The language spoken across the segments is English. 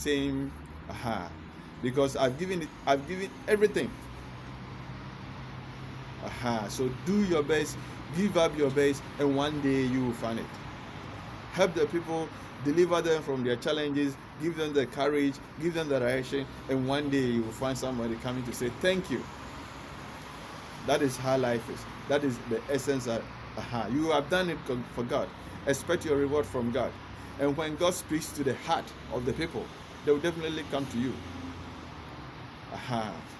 same. Because I've given everything. So do your best, give up your best, and one day you will find it. Help the people, deliver them from their challenges, give them the courage, give them the direction, and one day you will find somebody coming to say thank you. That is how life is. That is the essence of you have done it for God. Expect your reward from God. And when God speaks to the heart of the people, they will definitely come to you.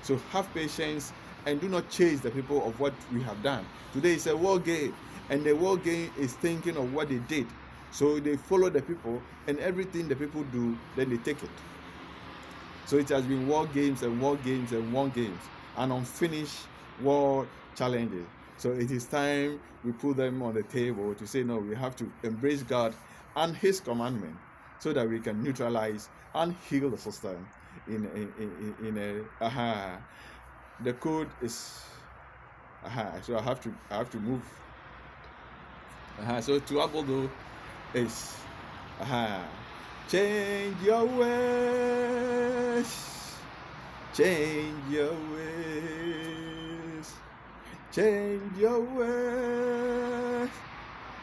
So have patience and do not chase the people of what we have done. Today is a war game, and the war game is thinking of what they did. So they follow the people, and everything the people do, then they take it. So it has been war games and war games and war games, and unfinished war challenges. So it is time we put them on the table to say, no, we have to embrace God and His commandment so that we can neutralize and heal the system. The code is so I have to move. So to Abodo is change your ways, change your ways, change your ways,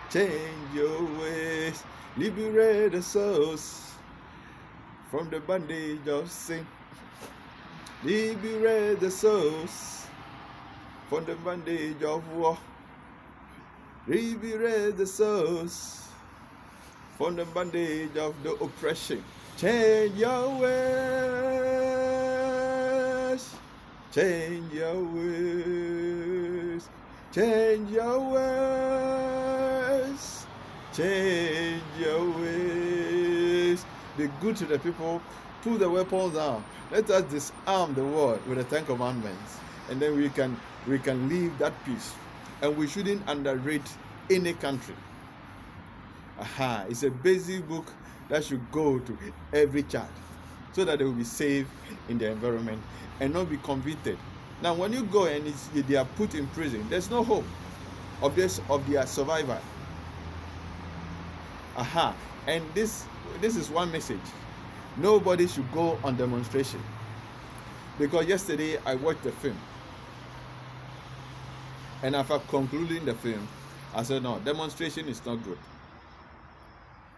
change your ways, liberate the souls from the bondage of sin. Liberate the souls from the bondage of war. Liberate the souls from the bondage of the oppression. Change your ways. Change your ways. Change your ways. Change your ways. Be good to the people. Put the weapons down. Let us disarm the world with the 10 Commandments, and then we can live that peace. And we shouldn't underrate any country. It's a basic book that should go to every child, so that they will be safe in their environment and not be convicted. Now, when you go and they are put in prison, there's no hope of their survival. And this is one message. Nobody should go on demonstration. Because yesterday I watched the film, and after concluding the film, I said, no, demonstration is not good.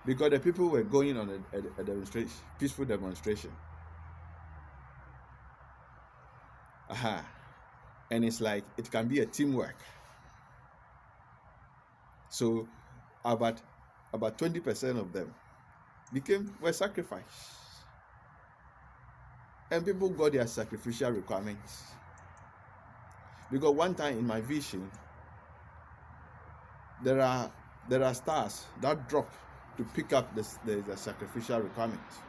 Because the people were going on a demonstration, peaceful demonstration. And it's like, it can be a teamwork. So about 20% of them were sacrificed. And people got their sacrificial requirements. Because one time in my vision, there are stars that drop to pick up the sacrificial requirements.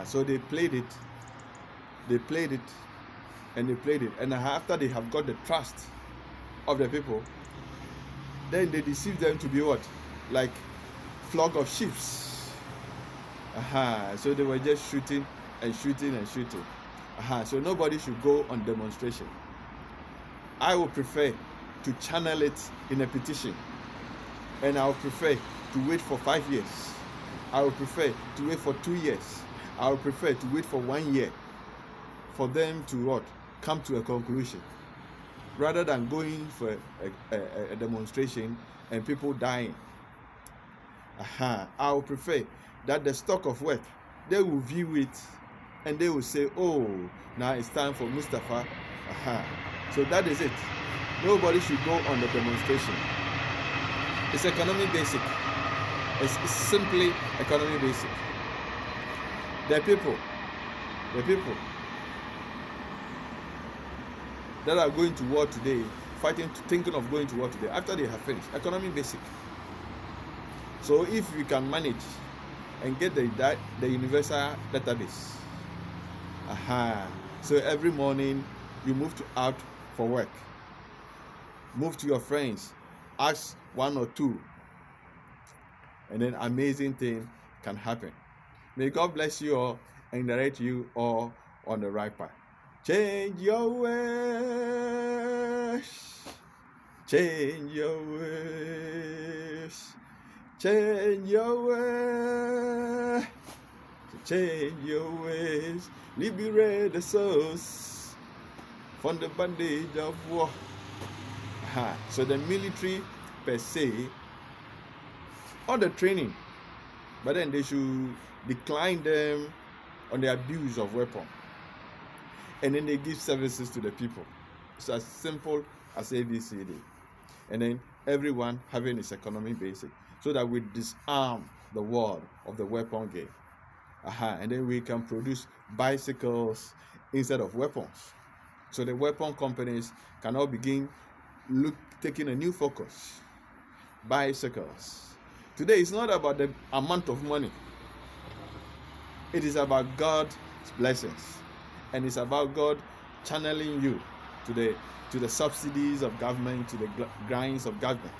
So they played it, and after they have got the trust of the people, then they deceive them to be what? Like flock of sheep. So they were just shooting and shooting and shooting. So nobody should go on demonstration. I would prefer to channel it in a petition, and I would prefer to wait for 5 years. I would prefer to wait for 2 years. I would prefer to wait for 1 year for them to come to a conclusion, rather than going for a demonstration and people dying. I would prefer that the stock of work, they will view it and they will say, oh, now it's time for Mustafa. So that is it. Nobody should go on the demonstration. It's economy basic. It's simply economy basic. The people that are going to war today, thinking of going to war today, after they have finished, economy basic. So if we can manage and get the universal database, so every morning you move out for work, move to your friends, ask 1 or 2, and then amazing thing can happen. May God bless you all and direct you all on the right path. Change your ways. Change your ways. Change your way. Change your ways. Liberate the souls from the bondage of war. So the military per se, all the training, but then they should decline them on the abuse of weapons. And then they give services to the people. It's as simple as ABCD. And then everyone having its economy basic, so that we disarm the world of the weapon game. And then we can produce bicycles instead of weapons. So the weapon companies can now begin taking a new focus. Bicycles. Today it's not about the amount of money. It is about God's blessings. And it's about God channeling you to the subsidies of government, to the grants of government.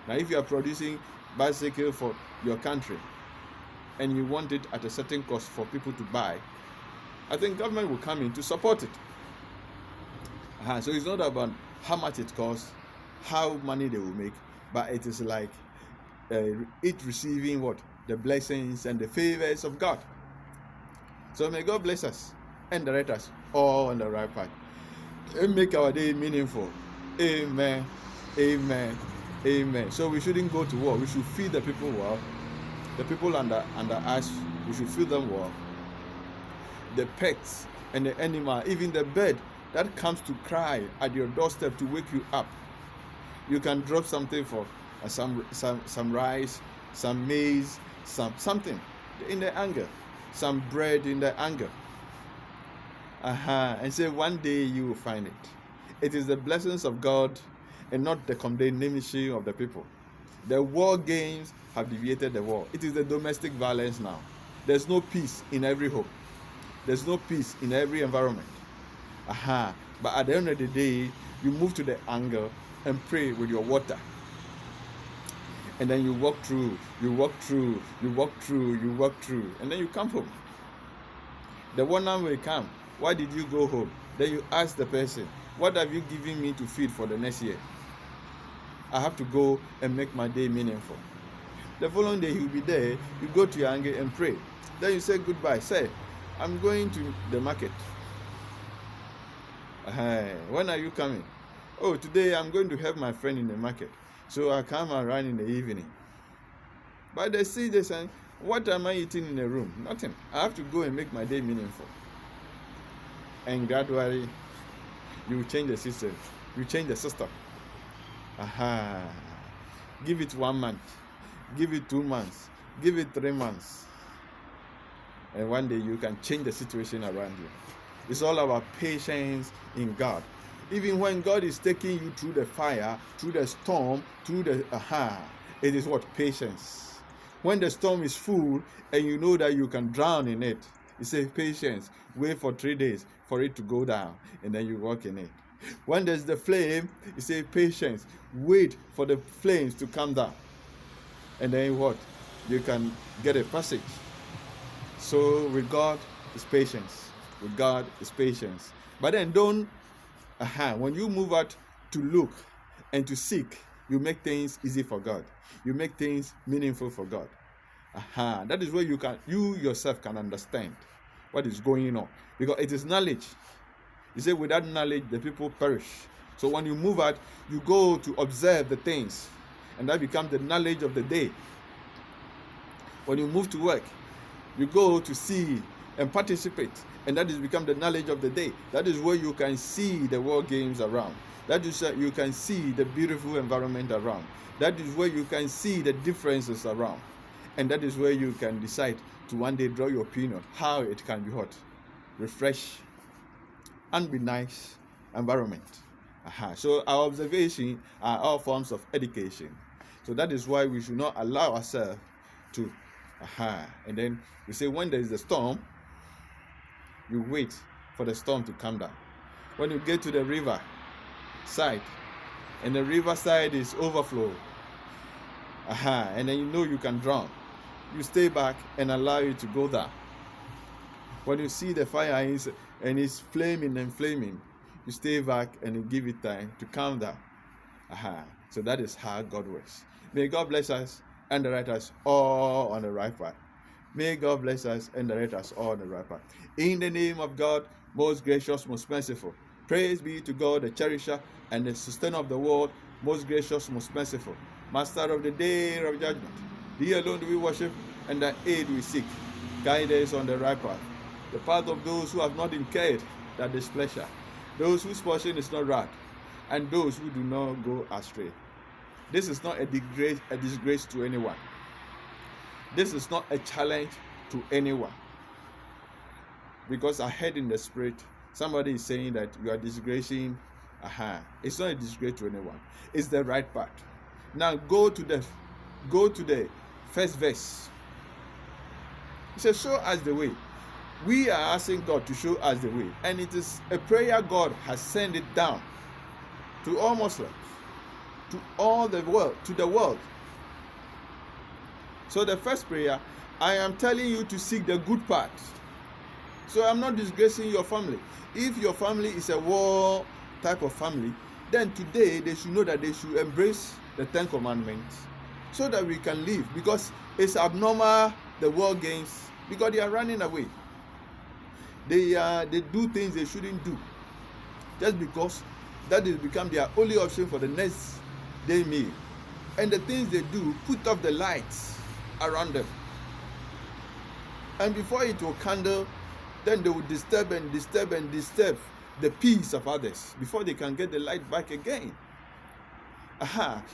Now, if you are producing bicycle for your country and you want it at a certain cost for people to buy, I think government will come in to support it. So it's not about how much it costs, how money they will make, but it is like it receiving what? The blessings and the favors of God. So may God bless us and direct us all on the right path and make our day meaningful. Amen. Amen. Amen. So we shouldn't go to war. We should feed the people well. The people under us, we should feed them well. The pets and the animal, even the bird that comes to cry at your doorstep to wake you up, you can drop something for some rice, some maize, something in the anger, some bread in the anger. And say one day you will find it. It is the blessings of God and not the condemnation of the people. The war games have deviated the war. It is the domestic violence now. There's no peace in every home. There's no peace in every environment. But at the end of the day, you move to the anger and pray with your water. And then you walk through, and then you come home. The one man will come. Why did you go home? Then you ask the person, what have you given me to feed for the next year? I have to go and make my day meaningful. The following day he will be there. You go to your anger and pray. Then you say goodbye. Say, I'm going to the market. When are you coming? Oh, today I'm going to help my friend in the market. So I come around in the evening. But they see this and what am I eating in the room? Nothing. I have to go and make my day meaningful. And gradually, you change the system. You change the system. Give it 1 month. Give it 2 months. Give it 3 months. And one day you can change the situation around you. It's all about patience in God. Even when God is taking you through the fire, through the storm, it is what? Patience. When the storm is full and you know that you can drown in it, you say patience. Wait for 3 days for it to go down, and then you walk in it. When there's the flame, you say patience. Wait for the flames to come down, and then what? You can get a passage. So with God is patience. With God is patience. But then don't. When you move out to look and to seek, you make things easy for God. You make things meaningful for God. That is where you yourself can understand what is going on, because it is knowledge. You say without knowledge the people perish. So when you move out, you go to observe the things, and that becomes the knowledge of the day. When you move to work, you go to see and participate, and that has become the knowledge of the day. That is where you can see the war games around. That is where you can see the beautiful environment around. That is where you can see the differences around. And that is where you can decide to one day draw your opinion how it can be hot, refresh, and be nice environment. So our observation are all forms of education. So that is why we should not allow ourselves to and then we say when there is a storm, you wait for the storm to come down. When you get to the river side and the river side is overflow, and then you know you can drown, you stay back and allow it to go down. When you see the fire and it's flaming, you stay back and you give it time to calm down. So that is how God works. May God bless us and direct us all on the right path. May God bless us and direct us all on the right path. In the name of God, most gracious, most merciful. Praise be to God, the cherisher and the sustainer of the world, most gracious, most merciful. Master of the day of judgment. Thee alone do we worship, and the aid we seek. Guide us on the right path, the path of those who have not incurred that displeasure, those whose portion is not wrath, and those who do not go astray. This is not a disgrace to anyone. This is not a challenge to anyone. Because I heard in the spirit, somebody is saying that you are disgracing. It's not a disgrace to anyone. It's the right path. Now go to the first verse. He says, show us the way. We are asking God to show us the way. And it is a prayer God has sent it down to all Muslims, to all the world, to the world. So the first prayer, I am telling you to seek the good part. So I'm not disgracing your family. If your family is a war type of family, then today they should know that they should embrace the 10 commandments so that we can live, because it's abnormal, the war games, because they are running away. They do things they shouldn't do just because that has become their only option for the next day meal. And the things they do put off the lights around them. And before it will kindle, then they will disturb the peace of others before they can get the light back again.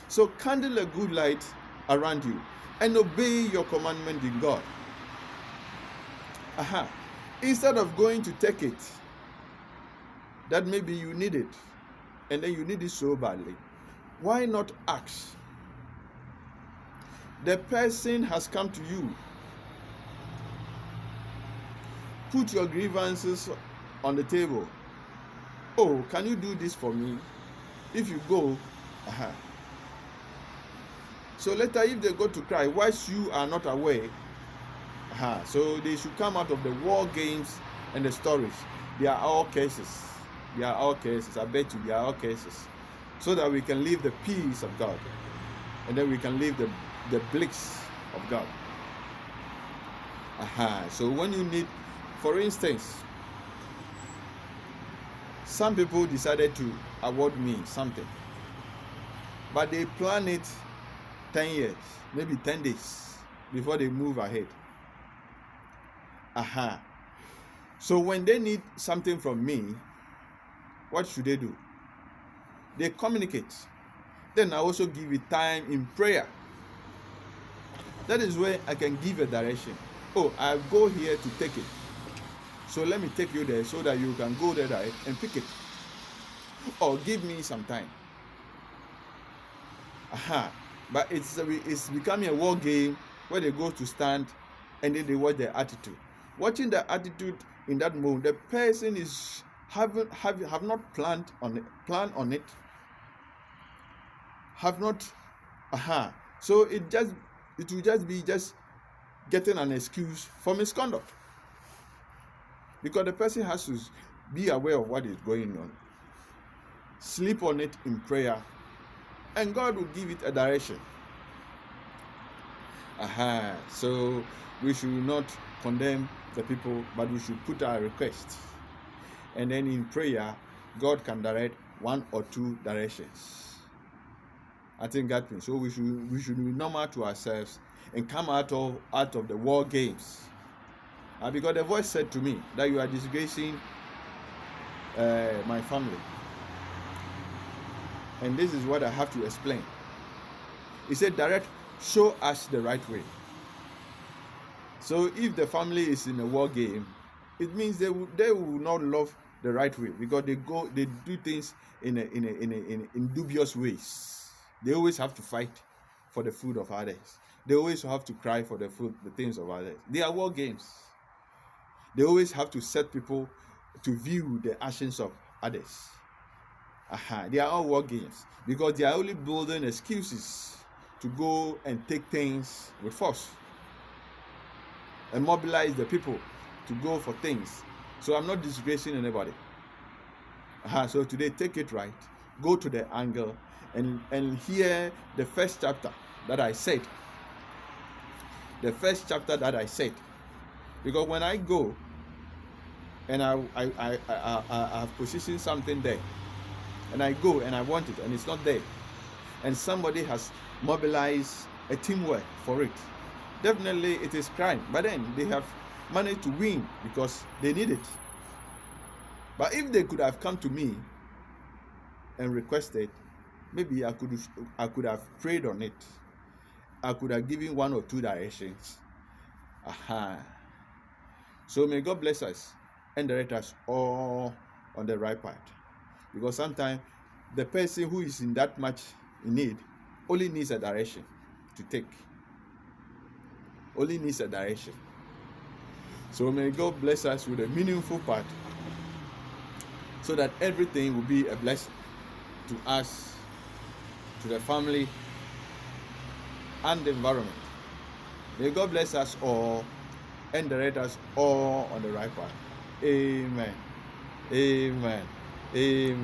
So kindle a good light around you and obey your commandment in God. Instead of going to take it, that maybe you need it, and then you need it so badly, why not ask? The person has come to you. Put your grievances on the table. Oh, can you do this for me? If you go, so later if they go to cry, whilst you are not aware, so they should come out of the war games and the stories. They are all cases. They are all cases. I bet you they are all cases. So that we can live the peace of God. And then we can live the bliss of God. So when you need, for instance, some people decided to award me something, but they plan it 10 years, maybe 10 days before they move ahead. So when they need something from me, what should they do? They communicate. Then I also give it time in prayer. That is where I can give a direction. Oh, I go here to take it. So let me take you there so that you can go there and pick it. Or give me some time. But it's becoming a war game where they go to stand and then they watch their attitude. Watching the attitude in that moment, the person is have not planned on it. Have not. So it will just be getting an excuse for misconduct. Because the person has to be aware of what is going on. Sleep on it in prayer, and God will give it a direction. So we should not condemn the people, but we should put our request. And then in prayer, God can direct one or two directions. I think that means so we should be normal to ourselves and come out of the war games. Because the voice said to me that you are disgracing my family. And this is what I have to explain. He said, show us the right way. So if the family is in a war game, it means they will not love the right way, because they do things in dubious ways. They always have to fight for the food of others. They always have to cry for the things of others. They are war games. They always have to set people to view the actions of others. They are all war games, because they are only building excuses to go and take things with force and mobilize the people to go for things. So I'm not disgracing anybody. So today, take it right, go to the angle and hear the first chapter that I said, the first chapter that I said. Because when I go and I have positioned something there, and I go and I want it and it's not there, and somebody has mobilized a teamwork for it, definitely it is crime. But then they have managed to win because they need it. But if they could have come to me and requested, maybe I could have prayed on it. I could have given one or two directions. Aha. So may God bless us and direct us all on the right path. Because sometimes the person who is in that much in need only needs a direction to take. Only needs a direction. So may God bless us with a meaningful part, so that everything will be a blessing to us, to the family, and the environment. May God bless us all and direct us all on the right path. Amen. Amen. Amen.